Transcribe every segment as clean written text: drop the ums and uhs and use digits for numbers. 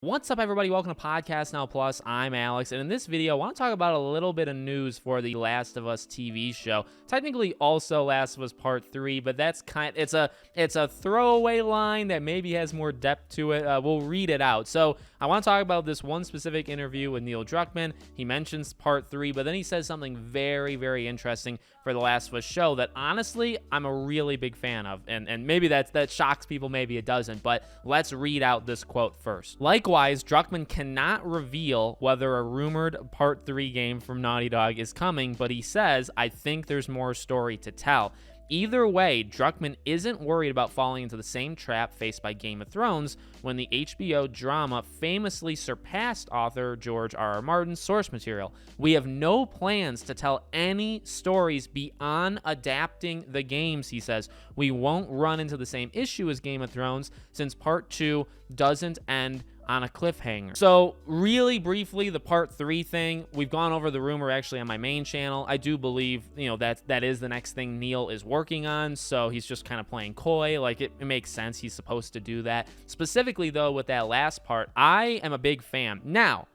What's up, everybody? Welcome to Podcast Now Plus. I'm Alex, and in this video, I want to talk about a little bit of news for the Last of Us TV show. Technically, also Last of Us Part 3, but that's it's a throwaway line that maybe has more depth to it. We'll read it out. So I want to talk about this one specific interview with Neil Druckmann. He mentions Part 3, but then he says something very, very interesting for the Last of Us show that honestly I'm a really big fan of, and maybe that shocks people, maybe it doesn't, but let's read out this quote first. Likewise, Druckmann cannot reveal whether a rumored Part 3 game from Naughty Dog is coming, but he says, I think there's more story to tell. Either way, Druckmann isn't worried about falling into the same trap faced by Game of Thrones when the HBO drama famously surpassed author George R.R. Martin's source material. We have no plans to tell any stories beyond adapting the games, he says. We won't run into the same issue as Game of Thrones since Part 2 doesn't end on a cliffhanger. So really briefly, the Part 3 thing, we've gone over the rumor actually on my main channel. I do believe, that is the next thing Neil is working on, so he's just kind of playing coy. Like, it makes sense. He's supposed to do that. Specifically, though, with that last part, I am a big fan. Now,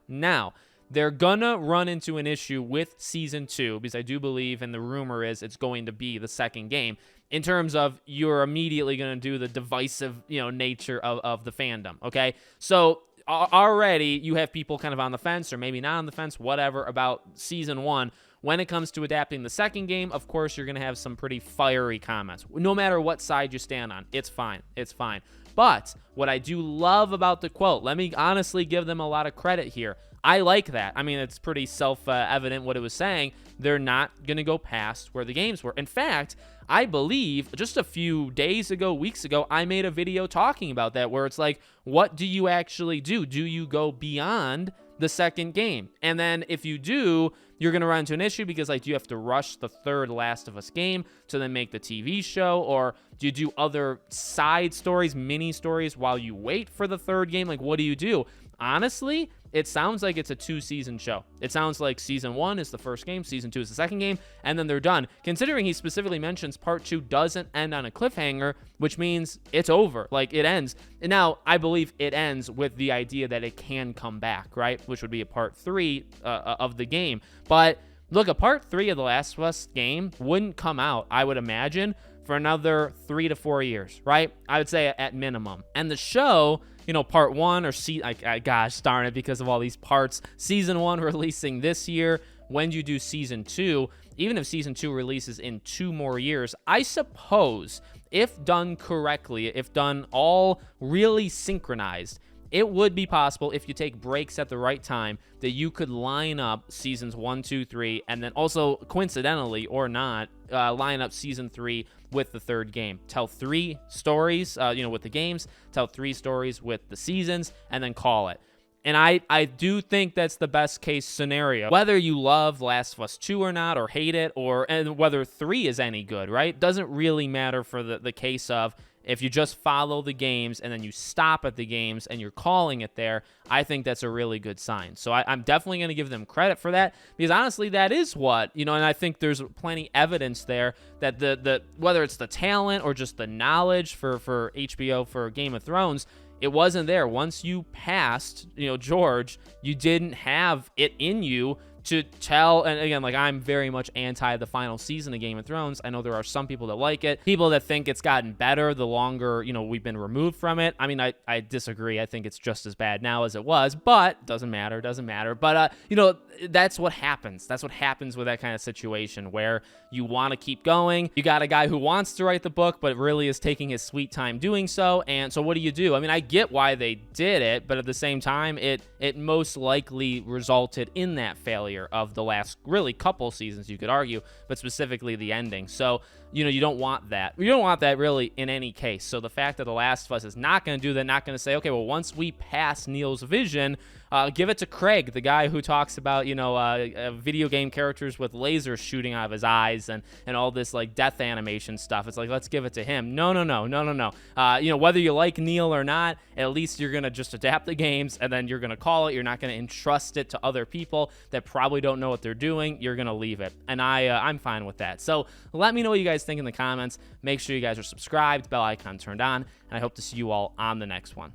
they're gonna run into an issue with Season 2, because I do believe, and the rumor is, it's going to be the second game, in terms of you're immediately going to do the divisive, nature of the fandom, okay? So already you have people kind of on the fence, or maybe not on the fence, whatever, about Season 1. When it comes to adapting the second game, of course, you're going to have some pretty fiery comments. No matter what side you stand on, it's fine. It's fine. But what I do love about the quote, let me honestly give them a lot of credit here. I like that. I mean, it's pretty self-evident what it was saying. They're not going to go past where the games were. In fact, I believe just a few days ago, weeks ago, I made a video talking about that, where it's like, what do you actually do? Do you go beyond the second game? And then if you do, you're going to run into an issue, because do you have to rush the third Last of Us game to then make the TV show? Or do you do other side stories, mini stories, while you wait for the third game? Like, what do you do? Honestly, it sounds like it's a 2-season show. It sounds like Season 1 is the first game, Season 2 is the second game, and then they're done. Considering he specifically mentions Part 2 doesn't end on a cliffhanger, which means it's over. Like, it ends. And now, I believe it ends with the idea that it can come back, right? Which would be a Part 3 of the game. But look, a Part 3 of The Last of Us game wouldn't come out, I would imagine, for another 3 to 4 years, right? I would say at minimum. And the show, Part 1 or gosh darn it, because of all these parts, Season 1 releasing this year. When do you do Season 2? Even if Season 2 releases in 2 more years, I suppose, if done correctly, if done all really synchronized, it would be possible, if you take breaks at the right time, that you could line up Seasons 1, 2, 3, and then also, coincidentally or not, line up Season 3 with the third game. Tell 3 stories, with the games, tell 3 stories with the seasons, and then call it. And I do think that's the best case scenario. Whether you love Last of Us 2 or not, or hate it, and whether 3 is any good, right? Doesn't really matter for the case of, if you just follow the games and then you stop at the games and you're calling it there, I think that's a really good sign. So I'm definitely going to give them credit for that, because honestly, that is what, and I think there's plenty evidence there that the whether it's the talent or just the knowledge for HBO for Game of Thrones, it wasn't there. Once you passed, George, you didn't have it in you to tell. And again, I'm very much anti the final season of Game of Thrones. I know there are some people that like it, people that think it's gotten better the longer, we've been removed from it. I mean, I disagree. I think it's just as bad now as it was, but doesn't matter. But, that's what happens. That's what happens with that kind of situation, where you want to keep going. You got a guy who wants to write the book, but really is taking his sweet time doing so. And so what do? I mean, I get why they did it, but at the same time, it most likely resulted in that failure of the last really couple seasons, you could argue, but specifically the ending. So, you don't want that. You don't want that really in any case. So the fact that The Last of Us is not going to do that, not going to say, okay, well, once we pass Neil's vision, give it to Craig, the guy who talks about, video game characters with lasers shooting out of his eyes and all this death animation stuff. It's like, let's give it to him. No. Whether you like Neil or not, at least you're going to just adapt the games, and then you're going to call it. You're not going to entrust it to other people that probably don't know what they're doing. You're going to leave it. And I'm fine with that. So let me know what you guys think in the comments. Make sure you guys are subscribed, bell icon turned on, and I hope to see you all on the next one.